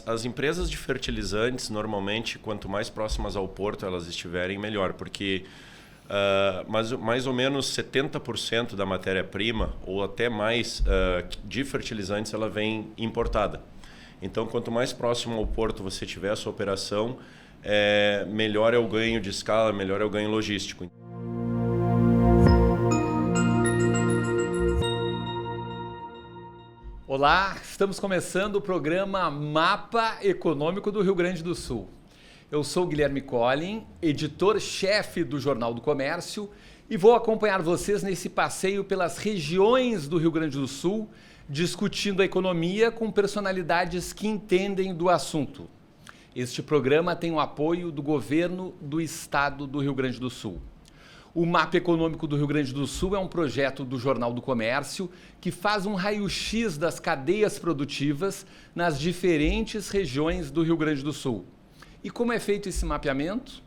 As empresas de fertilizantes, normalmente, quanto mais próximas ao porto elas estiverem, melhor, porque mais ou menos 70% da matéria-prima, ou até mais, de fertilizantes, ela vem importada. Então, quanto mais próximo ao porto você tiver a sua operação, melhor é o ganho de escala, melhor é o ganho logístico. Olá, estamos começando o programa Mapa Econômico do Rio Grande do Sul. Eu sou Guilherme Collin, editor-chefe do Jornal do Comércio, e vou acompanhar vocês nesse passeio pelas regiões do Rio Grande do Sul, discutindo a economia com personalidades que entendem do assunto. Este programa tem o apoio do governo do estado do Rio Grande do Sul. O Mapa Econômico do Rio Grande do Sul é um projeto do Jornal do Comércio que faz um raio-x das cadeias produtivas nas diferentes regiões do Rio Grande do Sul. E como é feito esse mapeamento?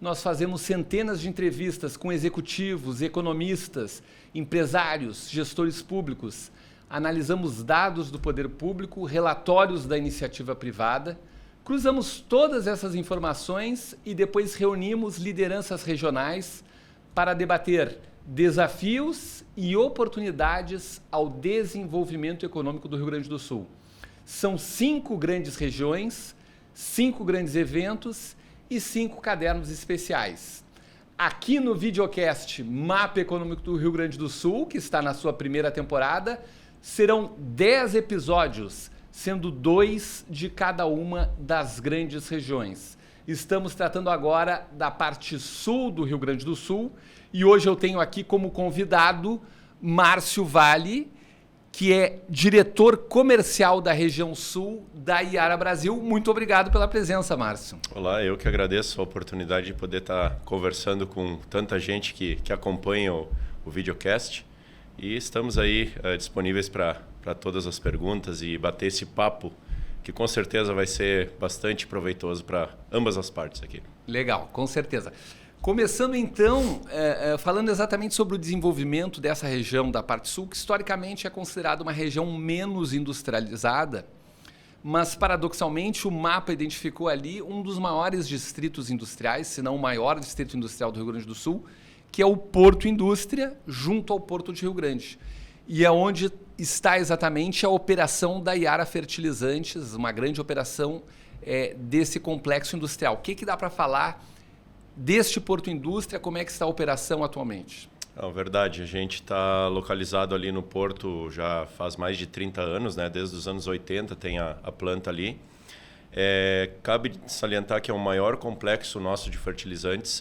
Nós fazemos centenas de entrevistas com executivos, economistas, empresários, gestores públicos, analisamos dados do poder público, relatórios da iniciativa privada, cruzamos todas essas informações e depois reunimos lideranças regionais para debater desafios e oportunidades ao desenvolvimento econômico do Rio Grande do Sul. São 5 grandes regiões, 5 grandes eventos e 5 cadernos especiais. Aqui no videocast Mapa Econômico do Rio Grande do Sul, que está na sua primeira temporada, serão 10 episódios, sendo 2 de cada uma das grandes regiões. Estamos tratando agora da parte sul do Rio Grande do Sul e hoje eu tenho aqui como convidado Márcio Vale, que é diretor comercial da região sul da Yara Brasil. Muito obrigado pela presença, Márcio. Olá, eu que agradeço a oportunidade de poder estar conversando com tanta gente que acompanha o videocast e estamos aí disponíveis para todas as perguntas e bater esse papo que com certeza vai ser bastante proveitoso para ambas as partes aqui. Legal, com certeza. Começando então, falando exatamente sobre o desenvolvimento dessa região da parte sul, que historicamente é considerada uma região menos industrializada, mas paradoxalmente o mapa identificou ali um dos maiores distritos industriais, se não o maior distrito industrial do Rio Grande do Sul, que é o Porto Indústria, junto ao Porto de Rio Grande. E é onde está exatamente a operação da Yara Fertilizantes, uma grande operação desse complexo industrial. O que dá para falar deste Porto Indústria? Como é que está a operação atualmente? Verdade, a gente está localizado ali no Porto já faz mais de 30 anos, né? Desde os anos 80 tem a planta ali. Cabe salientar que é o maior complexo nosso de fertilizantes,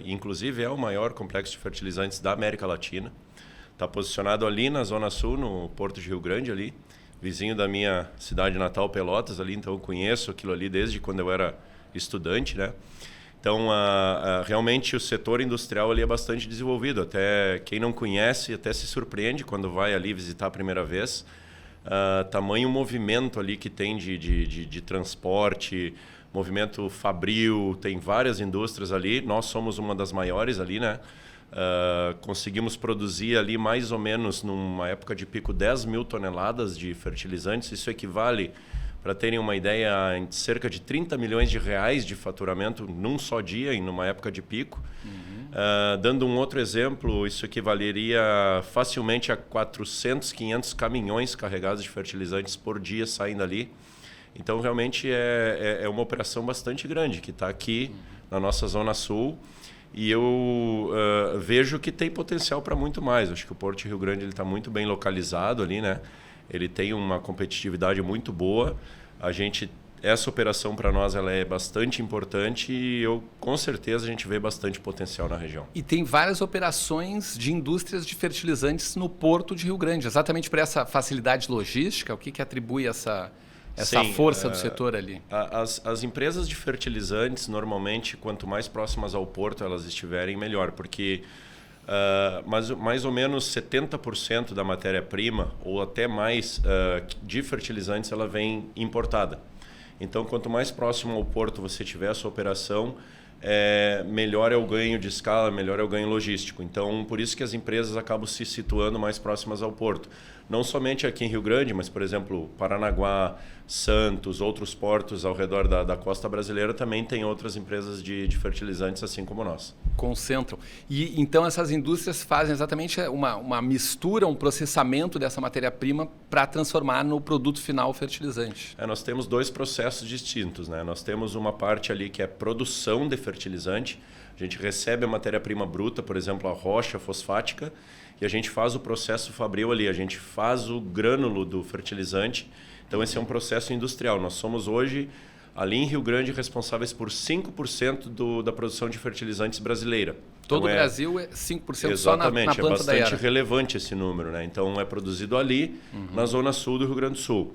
inclusive é o maior complexo de fertilizantes da América Latina. Está posicionado ali na Zona Sul, no Porto de Rio Grande, ali, vizinho da minha cidade natal, Pelotas, ali, então eu conheço aquilo ali desde quando eu era estudante, né? Então, realmente o setor industrial ali é bastante desenvolvido, até quem não conhece até se surpreende quando vai ali visitar a primeira vez. Tamanho movimento ali que tem de transporte, movimento fabril, tem várias indústrias ali, nós somos uma das maiores ali, né? Conseguimos produzir ali mais ou menos numa época de pico 10 mil toneladas de fertilizantes. Isso equivale, para terem uma ideia, a cerca de 30 milhões de reais de faturamento num só dia, em numa época de pico. Dando um outro exemplo, isso equivaleria facilmente a 400, 500 caminhões carregados de fertilizantes por dia saindo ali. Então realmente é uma operação bastante grande que está aqui na nossa Zona Sul. E eu vejo que tem potencial para muito mais. Acho que o Porto de Rio Grande está muito bem localizado ali, né? Ele tem uma competitividade muito boa. Essa operação para nós ela é bastante importante e com certeza a gente vê bastante potencial na região. E tem várias operações de indústrias de fertilizantes no Porto de Rio Grande, exatamente por essa facilidade logística. O que atribui essa força do setor ali? As empresas de fertilizantes, normalmente, quanto mais próximas ao porto elas estiverem, melhor, porque mais ou menos 70% da matéria-prima, ou até mais, de fertilizantes, ela vem importada. Então, quanto mais próximo ao porto você tiver a sua operação, melhor é o ganho de escala, melhor é o ganho logístico. Então, por isso que as empresas acabam se situando mais próximas ao porto. não somente aqui em Rio Grande, mas, por exemplo, Paranaguá, Santos, outros portos ao redor da costa brasileira também tem outras empresas de fertilizantes, assim como nós. Concentram. E então essas indústrias fazem exatamente uma mistura, um processamento dessa matéria-prima para transformar no produto final fertilizante. Nós temos 2 processos distintos, né? Nós temos uma parte ali que é produção de fertilizante. A gente recebe a matéria-prima bruta, por exemplo, a rocha fosfática, e a gente faz o processo fabril ali, a gente faz o grânulo do fertilizante. Então esse é um processo industrial. Nós somos hoje, ali em Rio Grande, responsáveis por 5% da produção de fertilizantes brasileira. Todo então, o Brasil é 5% exatamente, só na planta da bastante Yara. relevante esse número, né? Então é produzido ali, na zona sul do Rio Grande do Sul.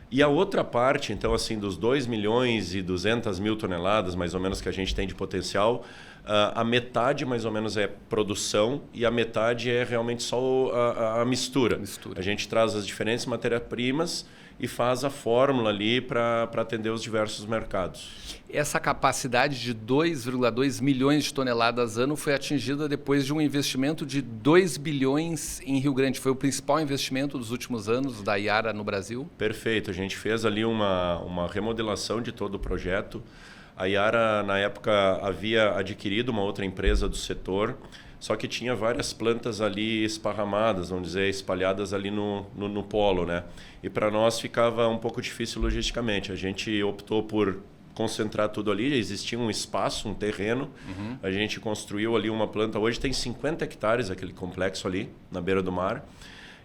E a outra parte, então, assim, dos 2 milhões e 200 mil toneladas, mais ou menos, que a gente tem de potencial, a metade, mais ou menos, é produção e a metade é realmente só a mistura. A gente traz as diferentes matérias-primas e faz a fórmula ali para atender os diversos mercados. Essa capacidade de 2,2 milhões de toneladas ano foi atingida depois de um investimento de 2 bilhões em Rio Grande. Foi o principal investimento dos últimos anos da Yara no Brasil? Perfeito. A gente fez ali uma remodelação de todo o projeto. A Yara, na época, havia adquirido uma outra empresa do setor, só que tinha várias plantas ali esparramadas, vamos dizer, espalhadas ali no polo, né? E para nós ficava um pouco difícil logisticamente. A gente optou por concentrar tudo ali, existia um espaço, um terreno, a gente construiu ali uma planta, hoje tem 50 hectares aquele complexo ali, na beira do mar.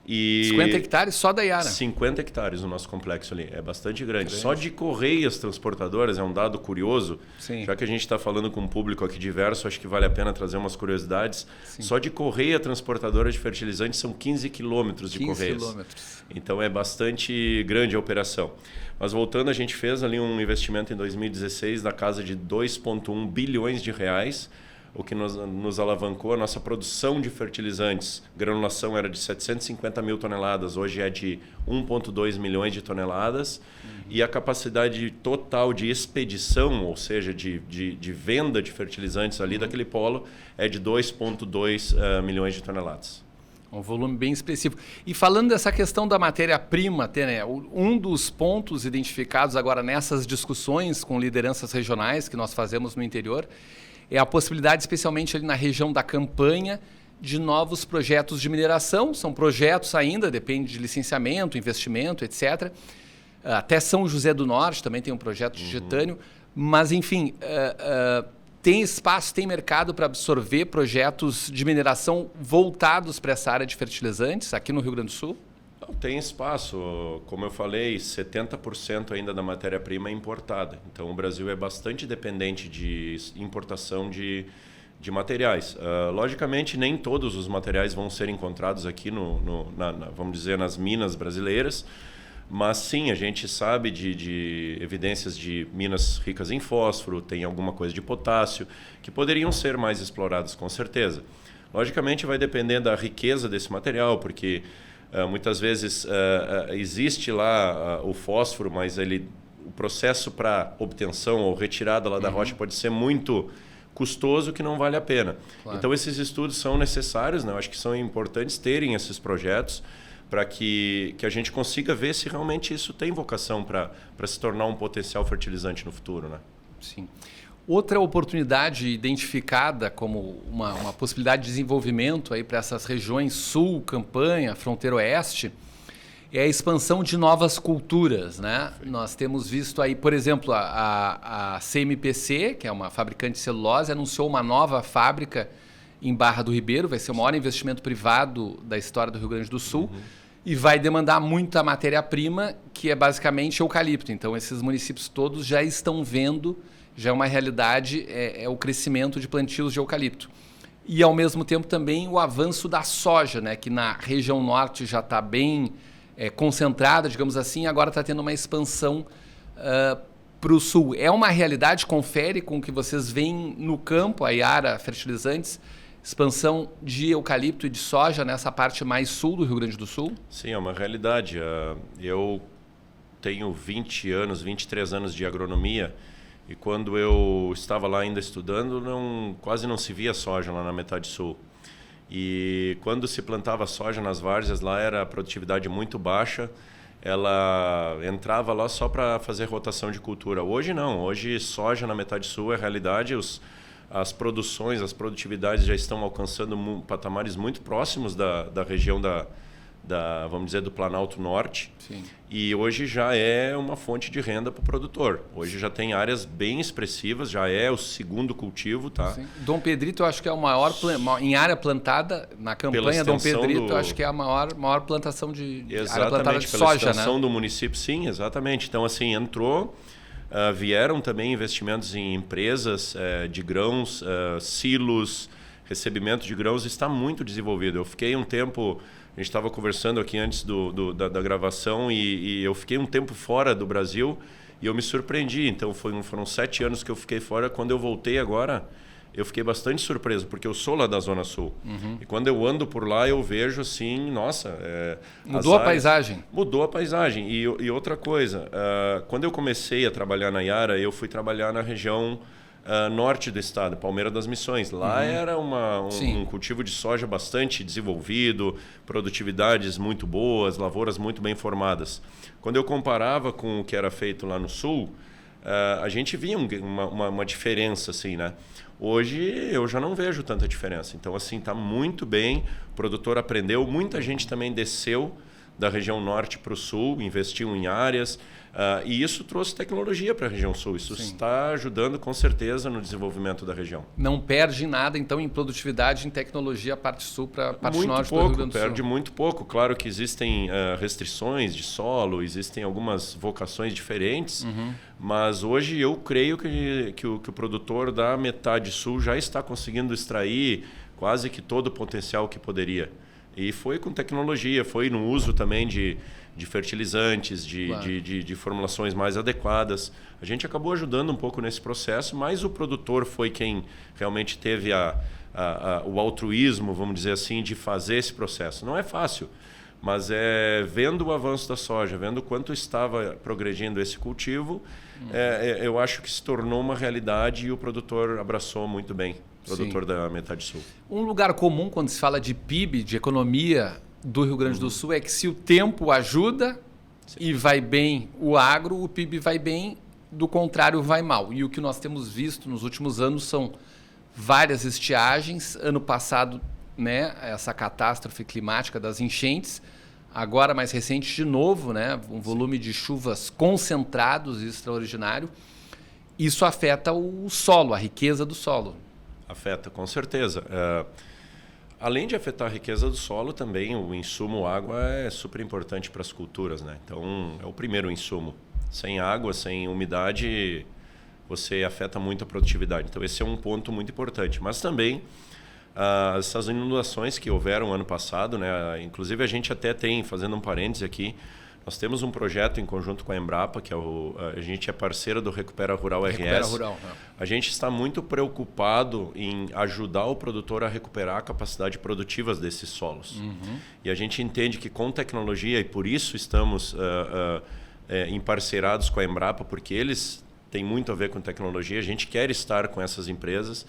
E 50 hectares só da Yara? 50 hectares o nosso complexo ali, é bastante grande. Só de correias transportadoras, é um dado curioso, Sim. Já que a gente está falando com um público aqui diverso, acho que vale a pena trazer umas curiosidades. Sim. Só de correia transportadora de fertilizantes são 15 quilômetros de correias. 15 quilômetros. Então é bastante grande a operação. Mas voltando, a gente fez ali um investimento em 2016 da casa de 2,1 bilhões de reais, o que nos alavancou a nossa produção de fertilizantes. Granulação era de 750 mil toneladas, hoje é de 1,2 milhões de toneladas. E a capacidade total de expedição, ou seja, de venda de fertilizantes ali daquele polo, é de 2,2 milhões de toneladas. Um volume bem expressivo. E falando dessa questão da matéria-prima, né, um dos pontos identificados agora nessas discussões com lideranças regionais que nós fazemos no interior é a possibilidade, especialmente ali na região da Campanha, de novos projetos de mineração. São projetos ainda, depende de licenciamento, investimento, etc. Até São José do Norte também tem um projeto de titânio. Mas, enfim, tem espaço, tem mercado para absorver projetos de mineração voltados para essa área de fertilizantes aqui no Rio Grande do Sul? Tem espaço. Como eu falei, 70% ainda da matéria-prima é importada. Então, o Brasil é bastante dependente de importação de materiais. Logicamente, nem todos os materiais vão ser encontrados aqui, vamos dizer, nas minas brasileiras. Mas sim, a gente sabe de evidências de minas ricas em fósforo, tem alguma coisa de potássio, que poderiam ser mais exploradas, com certeza. Logicamente, vai depender da riqueza desse material, porque muitas vezes existe lá o fósforo, mas o processo para obtenção ou retirada lá da rocha pode ser muito custoso, que não vale a pena. Claro. Então esses estudos são necessários, né? Eu acho que são importantes terem esses projetos para que a gente consiga ver se realmente isso tem vocação para se tornar um potencial fertilizante no futuro, né? Sim. Outra oportunidade identificada como uma possibilidade de desenvolvimento aí para essas regiões sul, Campanha, fronteira oeste, é a expansão de novas culturas, né? Nós temos visto aí, por exemplo, a CMPC, que é uma fabricante de celulose, anunciou uma nova fábrica em Barra do Ribeiro, vai ser o maior investimento privado da história do Rio Grande do Sul, e vai demandar muita matéria-prima, que é basicamente eucalipto. Então, esses municípios todos já estão vendo, já é uma realidade, é o crescimento de plantios de eucalipto. E, ao mesmo tempo, também o avanço da soja, né, que na região norte já está bem concentrada, digamos assim, agora está tendo uma expansão para o sul. É uma realidade, confere com o que vocês veem no campo, a Yara Fertilizantes, expansão de eucalipto e de soja nessa parte mais sul do Rio Grande do Sul? Sim, é uma realidade. Eu tenho 23 anos de agronomia e quando eu estava lá ainda estudando, quase não se via soja lá na metade sul. E quando se plantava soja nas várzeas, lá era a produtividade muito baixa. Ela entrava lá só para fazer rotação de cultura. Hoje não, hoje soja na metade sul é realidade. As produções, as produtividades já estão alcançando patamares muito próximos da região vamos dizer, do Planalto Norte. Sim. E hoje já é uma fonte de renda para o produtor. Hoje já tem áreas bem expressivas, já é o segundo cultivo, tá? Sim. Dom Pedrito, eu acho que é o maior em área plantada, na campanha Dom Pedrito, eu acho que é a maior plantação de área plantada de pela soja, extensão né? do município, sim, exatamente. Então, assim, entrou, vieram também investimentos em empresas de grãos, silos, recebimento de grãos, está muito desenvolvido. Eu fiquei um tempo... A gente estava conversando aqui antes da gravação e eu fiquei um tempo fora do Brasil e eu me surpreendi. Então foram 7 anos que eu fiquei fora. Quando eu voltei agora, eu fiquei bastante surpreso, porque eu sou lá da Zona Sul. Uhum. E quando eu ando por lá, eu vejo assim, nossa... Mudou a paisagem? Mudou a paisagem. E outra coisa, quando eu comecei a trabalhar na Yara, eu fui trabalhar na região... norte do estado, Palmeira das Missões. Lá era um cultivo de soja bastante desenvolvido, produtividades muito boas, lavouras muito bem formadas. Quando eu comparava com o que era feito lá no sul, a gente via uma diferença, assim, né? Hoje eu já não vejo tanta diferença. Então, assim, está muito bem, o produtor aprendeu, muita gente também desceu da região norte para o sul, investiu em áreas, e isso trouxe tecnologia para a região sul. Isso está ajudando com certeza no desenvolvimento da região. Não perde nada, então, em produtividade, em tecnologia, a parte sul para a parte muito norte pouco, do Rio Grande do Sul? Perde muito pouco. Claro que existem restrições de solo, existem algumas vocações diferentes, mas hoje eu creio que o produtor da metade sul já está conseguindo extrair quase que todo o potencial que poderia. E foi com tecnologia, foi no uso também de fertilizantes, de formulações mais adequadas. A gente acabou ajudando um pouco nesse processo, mas o produtor foi quem realmente teve o altruísmo, vamos dizer assim, de fazer esse processo. Não é fácil, mas vendo o avanço da soja, vendo o quanto estava progredindo esse cultivo, eu acho que se tornou uma realidade e o produtor abraçou muito bem. Produtor da metade sul. Um lugar comum quando se fala de PIB, de economia do Rio Grande do Sul, é que se o tempo ajuda e vai bem o agro, o PIB vai bem, do contrário vai mal. E o que nós temos visto nos últimos anos são várias estiagens. Ano passado, né, essa catástrofe climática das enchentes. Agora, mais recente, de novo, né, um volume de chuvas concentrados e extraordinário. Isso afeta o solo, a riqueza do solo. Afeta, com certeza. Além de afetar a riqueza do solo, também o insumo água é super importante para as culturas, né? Então, é o primeiro insumo. Sem água, sem umidade, você afeta muito a produtividade. Então, esse é um ponto muito importante. Mas também, essas inundações que houveram ano passado, né? Inclusive, a gente até tem, fazendo um parêntese aqui, nós temos um projeto em conjunto com a Embrapa, que a gente é parceira do Recupera Rural RS. Recupera Rural, né? A gente está muito preocupado em ajudar o produtor a recuperar a capacidade produtiva desses solos. E a gente entende que com tecnologia, e por isso estamos emparcerados com a Embrapa, porque eles têm muito a ver com tecnologia, a gente quer estar com essas empresas.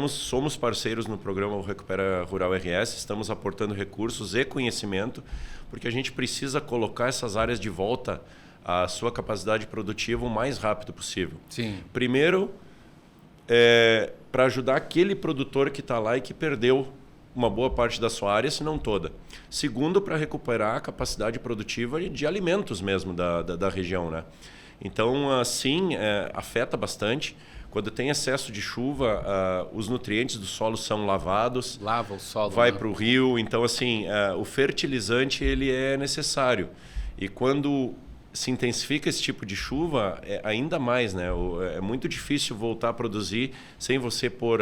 Somos parceiros no programa Recupera Rural RS, estamos aportando recursos e conhecimento, porque a gente precisa colocar essas áreas de volta à sua capacidade produtiva o mais rápido possível. Sim. Primeiro, para ajudar aquele produtor que está lá e que perdeu uma boa parte da sua área, se não toda. Segundo, para recuperar a capacidade produtiva de alimentos mesmo da região, né? Então, assim, afeta bastante. Quando tem excesso de chuva, os nutrientes do solo são lavados. Lava o solo. Vai para o rio. Então, assim, o fertilizante ele é necessário. E quando se intensifica esse tipo de chuva, ainda mais, né? É muito difícil voltar a produzir sem você pôr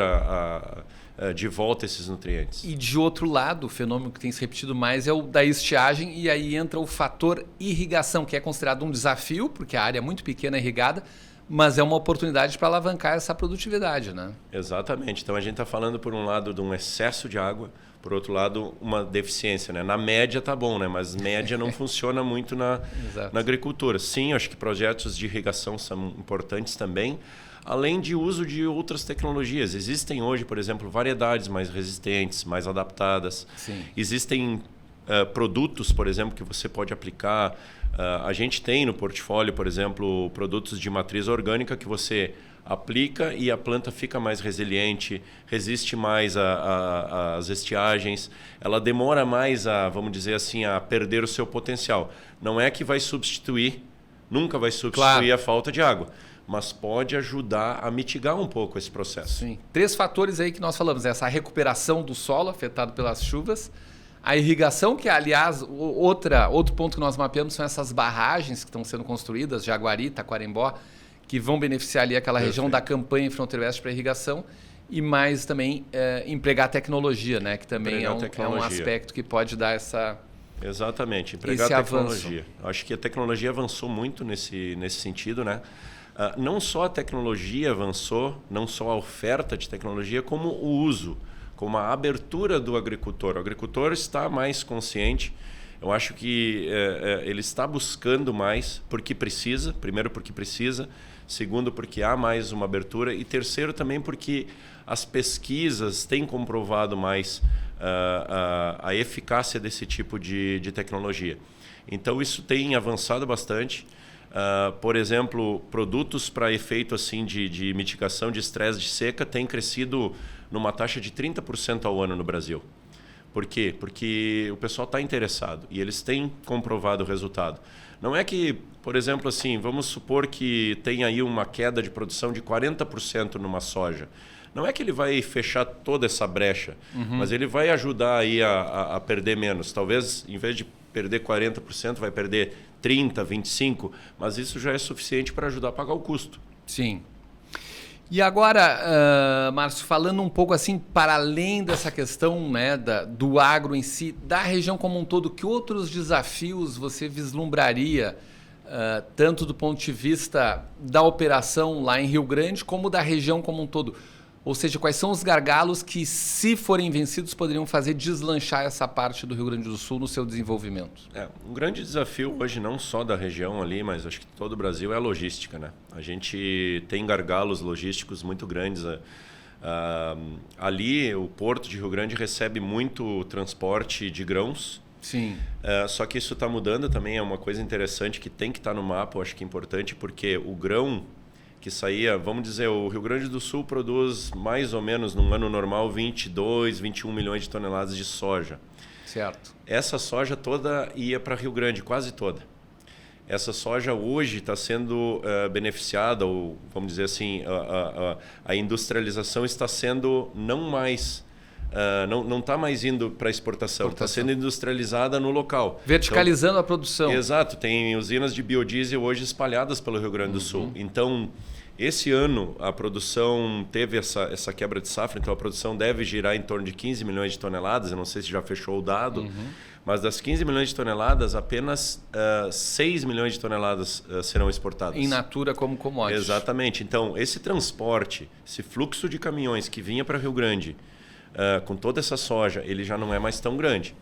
de volta esses nutrientes. E de outro lado, o fenômeno que tem se repetido mais é o da estiagem, e aí entra o fator irrigação, que é considerado um desafio, porque a área é muito pequena irrigada, mas é uma oportunidade para alavancar essa produtividade, né? Exatamente. Então a gente está falando, por um lado, de um excesso de água, por outro lado, uma deficiência, né? Na média tá bom, né? Mas média não funciona muito na agricultura. Sim, acho que projetos de irrigação são importantes também, além de uso de outras tecnologias. Existem hoje, por exemplo, variedades mais resistentes, mais adaptadas. Sim. Existem produtos, por exemplo, que você pode aplicar. A gente tem no portfólio, por exemplo, produtos de matriz orgânica que você aplica e a planta fica mais resiliente, resiste mais às estiagens, ela demora mais vamos dizer assim, a perder o seu potencial. Não é que vai substituir, nunca vai substituir a falta de água, mas pode ajudar a mitigar um pouco esse processo. Sim. 3 fatores aí que nós falamos, essa recuperação do solo afetado pelas chuvas, a irrigação, que aliás, outro ponto que nós mapeamos são essas barragens que estão sendo construídas, Jaguari, Taquarembó, que vão beneficiar ali aquela região da campanha em fronteira oeste para irrigação, e mais também empregar tecnologia, né? Que também é um aspecto que pode dar essa... Exatamente, empregar tecnologia. Acho que a tecnologia avançou muito nesse sentido, né? Não só a tecnologia avançou, não só a oferta de tecnologia, como o uso, como a abertura do agricultor. O agricultor está mais consciente. Eu acho que ele está buscando mais porque precisa. Primeiro, porque precisa. Segundo, porque há mais uma abertura. E terceiro, também porque as pesquisas têm comprovado mais a eficácia desse tipo de tecnologia. Então, isso tem avançado bastante. Por exemplo, produtos para efeito assim, de mitigação de estresse de seca têm crescido numa taxa de 30% ao ano no Brasil. Por quê? Porque o pessoal está interessado e eles têm comprovado o resultado. Não é que, por exemplo, assim, vamos supor que tem aí uma queda de produção de 40% numa soja. Não é que ele vai fechar toda essa brecha, mas ele vai ajudar aí a perder menos. Talvez, em vez de perder 40%, vai perder 30%, 25%, mas isso já é suficiente para ajudar a pagar o custo. Sim. E agora, Márcio, falando um pouco assim, para além dessa questão, né, do agro em si, da região como um todo, que outros desafios você vislumbraria, tanto do ponto de vista da operação lá em Rio Grande, como da região como um todo? Ou seja, quais são os gargalos que, se forem vencidos, poderiam fazer deslanchar essa parte do Rio Grande do Sul no seu desenvolvimento? Um grande desafio hoje, não só da região ali, mas acho que todo o Brasil, é a logística, né? A gente tem gargalos logísticos muito grandes. Ali, o Porto de Rio Grande recebe muito transporte de grãos. Sim. Só que isso está mudando também, é uma coisa interessante que tem que estar no mapa, eu acho que é importante, porque o grão que saía, vamos dizer, o Rio Grande do Sul produz mais ou menos, num ano normal, 22, 21 milhões de toneladas de soja. Certo. Essa soja toda ia para Rio Grande, quase toda. Essa soja hoje está sendo beneficiada, ou vamos dizer assim, a industrialização está sendo não mais... não está mais indo para exportação, está sendo industrializada no local. Verticalizando a produção. Exato, tem usinas de biodiesel hoje espalhadas pelo Rio Grande do Sul. Então, esse ano a produção teve essa quebra de safra, então a produção deve girar em torno de 15 milhões de toneladas, eu não sei se já fechou o dado, mas das 15 milhões de toneladas, apenas 6 milhões de toneladas serão exportadas. In natura como commodity. Exatamente, então esse transporte, esse fluxo de caminhões que vinha para Rio Grande, com toda essa soja, ele já não é mais tão grande.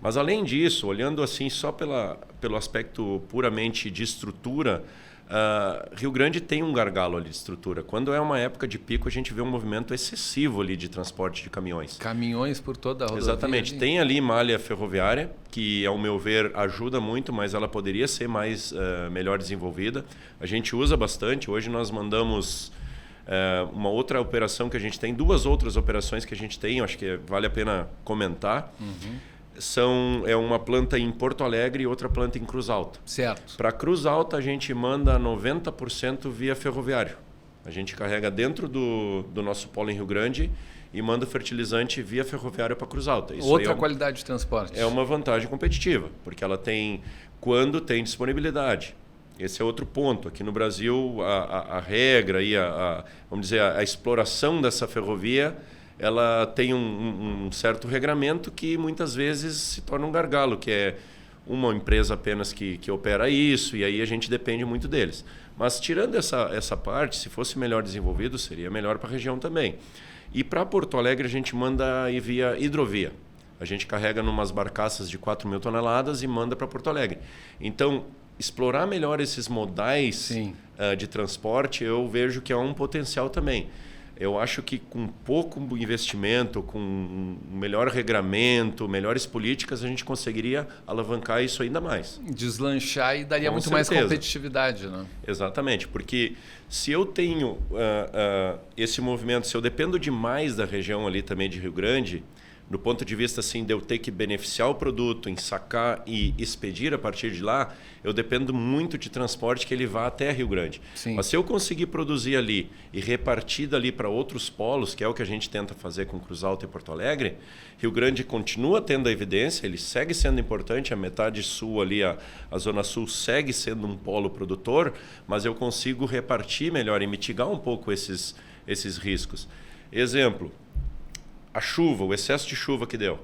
Mas além disso, olhando assim só pelo aspecto puramente de estrutura, Rio Grande tem um gargalo ali de estrutura. Quando é uma época de pico, a gente vê um movimento excessivo ali de transporte de caminhões. Caminhões por toda a rodovia. Exatamente. Tem ali malha ferroviária, que ao meu ver ajuda muito, mas ela poderia ser melhor desenvolvida. A gente usa bastante. Hoje nós mandamos... uma outra operação que a gente tem, 2 outras operações que a gente tem, acho que vale a pena comentar. É uma planta em Porto Alegre e outra planta em Cruz Alta. Certo. Para Cruz Alta a gente manda 90% via ferroviário. A gente carrega dentro do nosso polo em Rio Grande e manda o fertilizante via ferroviário para Cruz Alta. Isso outra qualidade de transporte. É uma vantagem competitiva, porque ela tem, quando tem disponibilidade. Esse é outro ponto. Aqui no Brasil, a regra e vamos dizer, a exploração dessa ferrovia, ela tem um certo regramento que muitas vezes se torna um gargalo, que é uma empresa apenas que opera isso, e aí a gente depende muito deles. Mas tirando essa parte, se fosse melhor desenvolvido, seria melhor para a região também. E para Porto Alegre a gente manda ir via hidrovia. A gente carrega numas barcaças de 4.000 toneladas e manda para Porto Alegre. Então, explorar melhor esses modais de transporte, eu vejo que é um potencial também. Eu acho que com pouco investimento, com um melhor regramento, melhores políticas, a gente conseguiria alavancar isso ainda mais. Deslanchar e daria muito mais competitividade, né? Exatamente, porque se eu tenho esse movimento, se eu dependo demais da região ali também de Rio Grande, do ponto de vista assim, de eu ter que beneficiar o produto, ensacar e expedir a partir de lá, eu dependo muito de transporte que ele vá até Rio Grande. Sim. Mas se eu conseguir produzir ali e repartir dali para outros polos, que é o que a gente tenta fazer com Cruz Alta e Porto Alegre, Rio Grande continua tendo a evidência, ele segue sendo importante, a metade sul ali, a Zona Sul segue sendo um polo produtor, mas eu consigo repartir melhor e mitigar um pouco esses riscos. Exemplo, a chuva, o excesso de chuva que deu.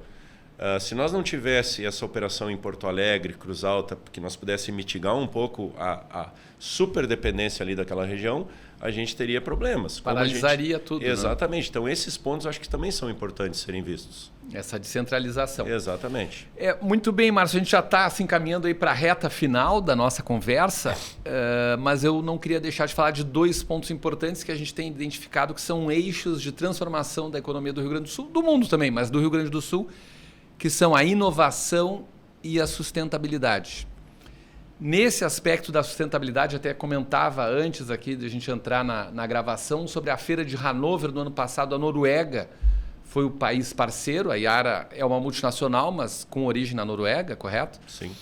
Se nós não tivesse essa operação em Porto Alegre, Cruz Alta, que nós pudéssemos mitigar um pouco a superdependência ali daquela região, a gente teria problemas. Paralisaria tudo. Exatamente. Né? Então, esses pontos acho que também são importantes serem vistos. Essa descentralização. Exatamente. Muito bem, Márcio. A gente já está se encaminhando aí para a reta final da nossa conversa, mas eu não queria deixar de falar de 2 pontos importantes que a gente tem identificado que são eixos de transformação da economia do Rio Grande do Sul, do mundo também, mas do Rio Grande do Sul, que são a inovação e a sustentabilidade. Nesse aspecto da sustentabilidade, até comentava antes aqui de a gente entrar na gravação sobre a Feira de Hannover no ano passado, a Noruega foi o país parceiro, a Yara é uma multinacional, mas com origem na Noruega, correto? Sim.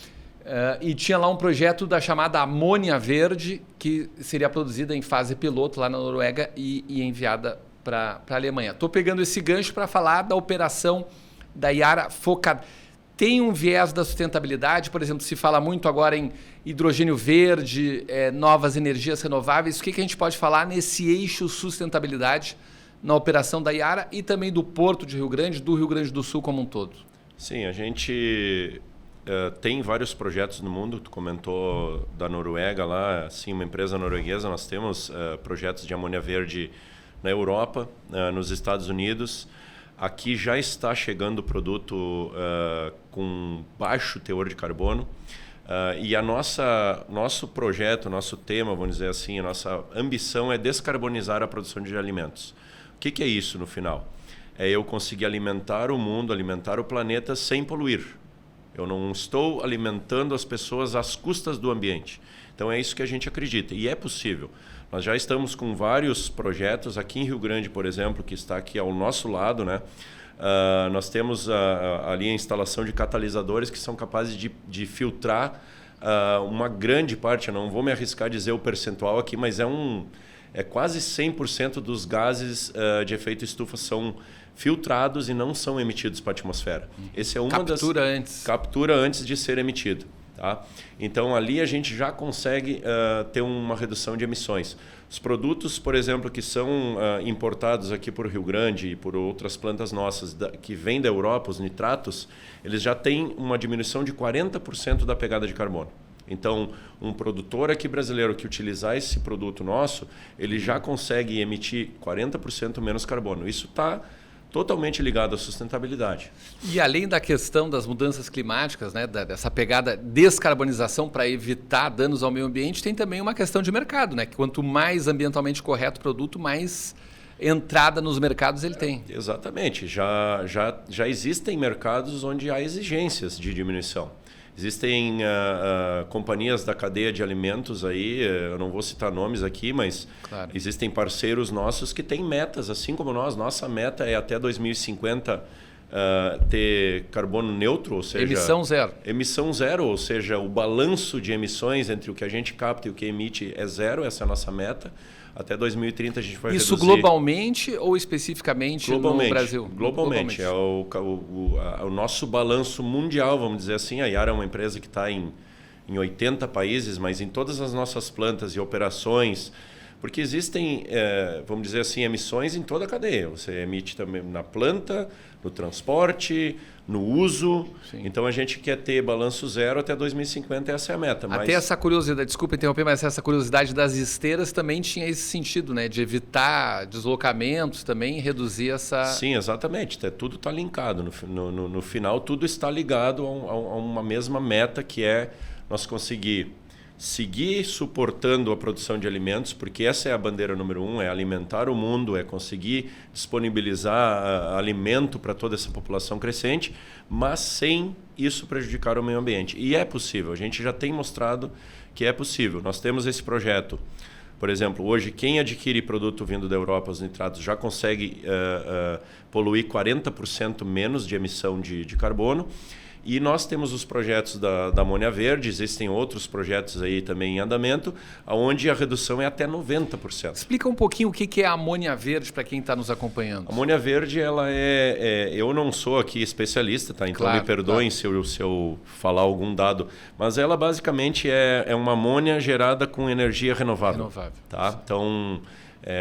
E tinha lá um projeto da chamada amônia verde, que seria produzida em fase piloto lá na Noruega e enviada para a Alemanha. Estou pegando esse gancho para falar da operação da Yara focada. Tem um viés da sustentabilidade, por exemplo, se fala muito agora em hidrogênio verde, novas energias renováveis. O que a gente pode falar nesse eixo sustentabilidade na operação da Yara e também do Porto de Rio Grande, do Rio Grande do Sul como um todo? Sim, a gente tem vários projetos no mundo. Tu comentou da Noruega lá, assim, uma empresa norueguesa. Nós temos projetos de amônia verde na Europa, nos Estados Unidos. Aqui já está chegando produto com baixo teor de carbono. E nosso projeto, nosso tema, vamos dizer assim, a nossa ambição é descarbonizar a produção de alimentos. O que é isso no final? É eu conseguir alimentar o mundo, alimentar o planeta sem poluir. Eu não estou alimentando as pessoas às custas do ambiente. Então é isso que a gente acredita e é possível. Nós já estamos com vários projetos aqui em Rio Grande, por exemplo, que está aqui ao nosso lado, né? Nós temos ali a instalação de catalisadores que são capazes de filtrar uma grande parte, eu não vou me arriscar a dizer o percentual aqui, mas é quase 100% dos gases de efeito estufa são filtrados e não são emitidos para a atmosfera. Esse é captura antes de ser emitido. Tá? Então, ali a gente já consegue ter uma redução de emissões. Os produtos, por exemplo, que são importados aqui por Rio Grande e por outras plantas nossas que vêm da Europa, os nitratos, eles já têm uma diminuição de 40% da pegada de carbono. Então, um produtor aqui brasileiro que utilizar esse produto nosso, ele já consegue emitir 40% menos carbono. Isso está totalmente ligado à sustentabilidade. E além da questão das mudanças climáticas, né, dessa pegada descarbonização para evitar danos ao meio ambiente, tem também uma questão de mercado, né? Que quanto mais ambientalmente correto o produto, mais entrada nos mercados ele tem. Exatamente. Já existem mercados onde há exigências de diminuição. Existem companhias da cadeia de alimentos aí, eu não vou citar nomes aqui, mas claro, existem parceiros nossos que têm metas, assim como nós. Nossa meta é até 2050 ter carbono neutro, ou seja... Emissão zero. Emissão zero, ou seja, o balanço de emissões entre o que a gente capta e o que emite é zero, essa é a nossa meta. Até 2030 a gente vai Isso reduzir... globalmente ou especificamente no Brasil? Globalmente. É o nosso balanço mundial, vamos dizer assim. A Yara é uma empresa que está em 80 países, mas em todas as nossas plantas e operações, Porque existem, vamos dizer assim, emissões em toda a cadeia. Você emite também na planta, no transporte, no uso. Sim. Então a gente quer ter balanço zero até 2050, essa é a meta. Até essa curiosidade, desculpa interromper, mas essa curiosidade das esteiras também tinha esse sentido, né? De evitar deslocamentos também, reduzir essa... Sim, exatamente. Tudo está linkado. No final, tudo está ligado a uma mesma meta, que é nós conseguir seguir suportando a produção de alimentos, porque essa é a bandeira número 1, é alimentar o mundo, é conseguir disponibilizar alimento para toda essa população crescente, mas sem isso prejudicar o meio ambiente. E é possível, a gente já tem mostrado que é possível. Nós temos esse projeto, por exemplo, hoje quem adquire produto vindo da Europa, os nitratos, já consegue poluir 40% menos de emissão de carbono. E nós temos os projetos da amônia verde, existem outros projetos aí também em andamento, onde a redução é até 90%. Explica um pouquinho o que é a amônia verde para quem está nos acompanhando. A amônia verde, ela eu não sou aqui especialista, tá? Então me perdoem se eu falar algum dado, mas ela basicamente é uma amônia gerada com energia renovável. Tá? Então...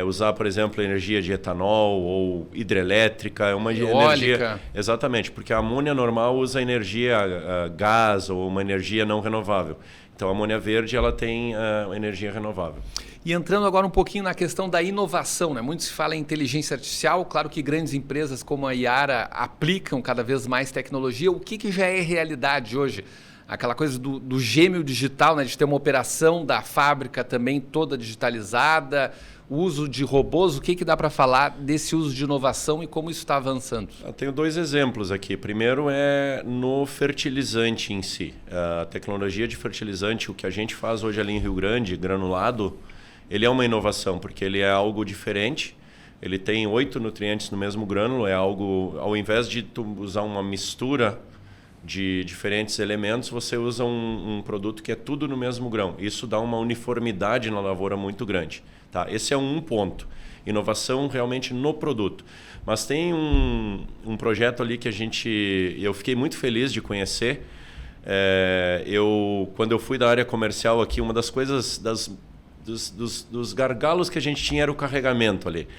usar, por exemplo, energia de etanol ou hidrelétrica, é uma energia... Exatamente, porque a amônia normal usa energia gás ou uma energia não renovável. Então a amônia verde ela tem energia renovável. E entrando agora um pouquinho na questão da inovação, né? Muito se fala em inteligência artificial, claro que grandes empresas como a Yara aplicam cada vez mais tecnologia. O que já é realidade hoje? Aquela coisa do gêmeo digital, né? De ter uma operação da fábrica também toda digitalizada, o uso de robôs. O que dá para falar desse uso de inovação e como isso está avançando? Eu tenho 2 exemplos aqui. Primeiro é no fertilizante em si. A tecnologia de fertilizante, o que a gente faz hoje ali em Rio Grande, granulado, ele é uma inovação, porque ele é algo diferente. Ele tem 8 nutrientes no mesmo grânulo, é algo, ao invés de tu usar uma mistura de diferentes elementos, você usa um produto que é tudo no mesmo grão. Isso dá uma uniformidade na lavoura muito grande. Tá? Esse é um ponto. Inovação realmente no produto. Mas tem um projeto ali que eu fiquei muito feliz de conhecer. Quando eu fui da área comercial aqui, uma das coisas, dos gargalos que a gente tinha era o carregamento ali.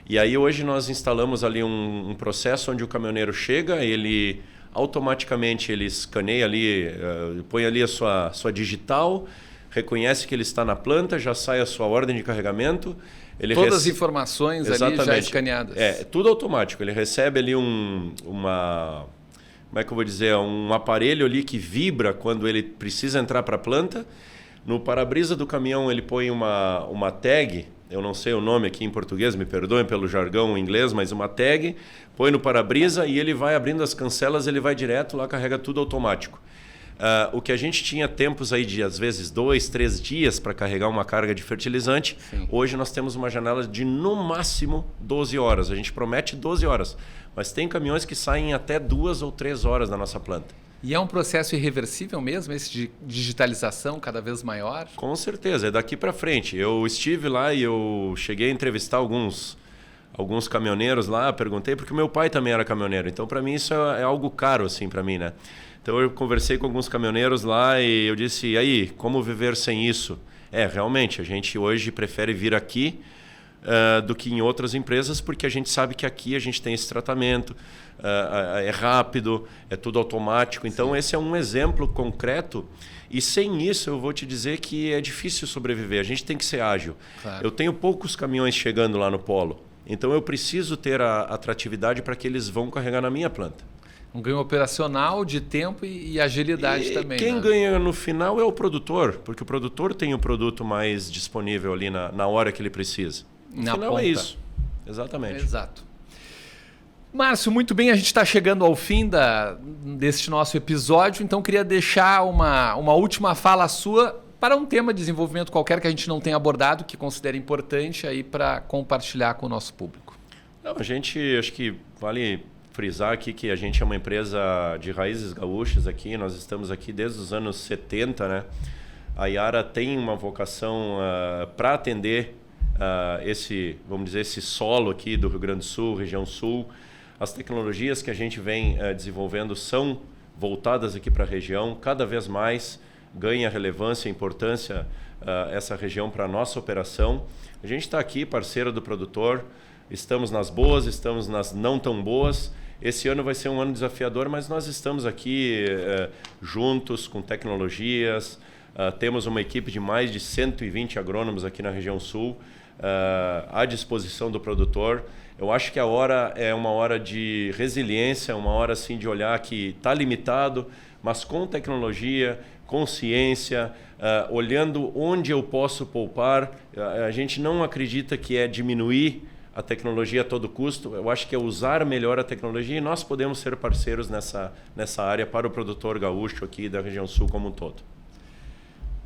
E aí hoje nós instalamos ali um processo onde o caminhoneiro chega, ele... automaticamente ele escaneia ali, põe ali a sua digital, reconhece que ele está na planta, já sai a sua ordem de carregamento. Todas as informações ali já escaneadas. Tudo automático. Ele recebe ali como é que eu vou dizer, um aparelho ali que vibra quando ele precisa entrar para a planta. No para-brisa do caminhão ele põe uma tag, eu não sei o nome aqui em português, me perdoem pelo jargão em inglês, mas uma tag, põe no para-brisa e ele vai abrindo as cancelas, ele vai direto lá, carrega tudo automático. O que a gente tinha tempos aí de, às vezes, 2, 3 dias para carregar uma carga de fertilizante, sim, hoje nós temos uma janela de, no máximo, 12 horas. A gente promete 12 horas, mas tem caminhões que saem até 2 ou 3 horas da nossa planta. E é um processo irreversível mesmo, esse de digitalização cada vez maior? Com certeza, é daqui para frente. Eu estive lá e eu cheguei a entrevistar alguns caminhoneiros lá, perguntei, porque meu pai também era caminhoneiro, então para mim isso é algo caro assim para mim, né? Então eu conversei com alguns caminhoneiros lá e eu disse, e aí, como viver sem isso? Realmente, a gente hoje prefere vir aqui do que em outras empresas, porque a gente sabe que aqui a gente tem esse tratamento, é rápido, é tudo automático. Então, sim, esse é um exemplo concreto. E sem isso, eu vou te dizer que é difícil sobreviver. A gente tem que ser ágil. Claro. Eu tenho poucos caminhões chegando lá no polo. Então, eu preciso ter a atratividade para que eles vão carregar na minha planta. Um ganho operacional de tempo e agilidade também. Quem ganha no final é o produtor, porque o produtor tem o produto mais disponível ali na hora que ele precisa. No final é isso. Exatamente. Exato. Márcio, muito bem, a gente está chegando ao fim deste nosso episódio, então queria deixar uma última fala sua para um tema de desenvolvimento qualquer que a gente não tenha abordado, que considere importante aí para compartilhar com o nosso público. Não, a gente, acho que vale frisar aqui que a gente é uma empresa de raízes gaúchas aqui, nós estamos aqui desde os anos 70, né? A Yara tem uma vocação para atender vamos dizer, esse solo aqui do Rio Grande do Sul, região sul. As tecnologias que a gente vem desenvolvendo são voltadas aqui para a região, cada vez mais ganha relevância e importância essa região para a nossa operação. A gente está aqui, parceiro do produtor, estamos nas boas, estamos nas não tão boas. Esse ano vai ser um ano desafiador, mas nós estamos aqui juntos com tecnologias, temos uma equipe de mais de 120 agrônomos aqui na região sul, à disposição do produtor. Eu acho que a hora é uma hora de resiliência, uma hora assim, de olhar que está limitado, mas com tecnologia, com ciência, olhando onde eu posso poupar. A gente não acredita que é diminuir a tecnologia a todo custo. Eu acho que é usar melhor a tecnologia e nós podemos ser parceiros nessa área para o produtor gaúcho aqui da região sul como um todo.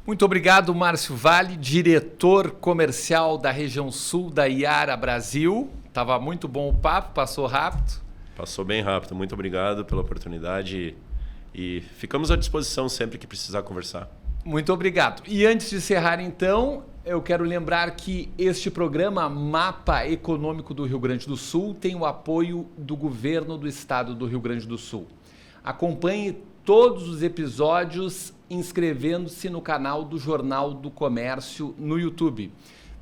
Muito obrigado, Márcio Vale, diretor comercial da região sul da Yara Brasil. Tava muito bom o papo, passou rápido. Passou bem rápido. Muito obrigado pela oportunidade e ficamos à disposição sempre que precisar conversar. Muito obrigado. E antes de encerrar, então, eu quero lembrar que este programa Mapa Econômico do Rio Grande do Sul tem o apoio do Governo do Estado do Rio Grande do Sul. Acompanhe todos os episódios inscrevendo-se no canal do Jornal do Comércio no YouTube.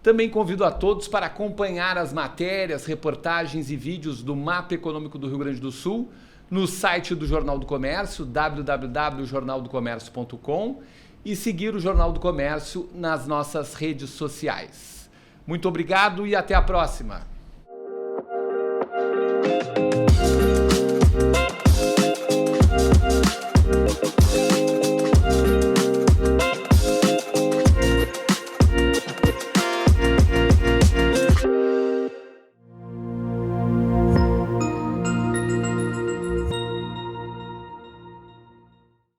Também convido a todos para acompanhar as matérias, reportagens e vídeos do Mapa Econômico do Rio Grande do Sul no site do Jornal do Comércio, www.jornaldocomércio.com, e seguir o Jornal do Comércio nas nossas redes sociais. Muito obrigado e até a próxima!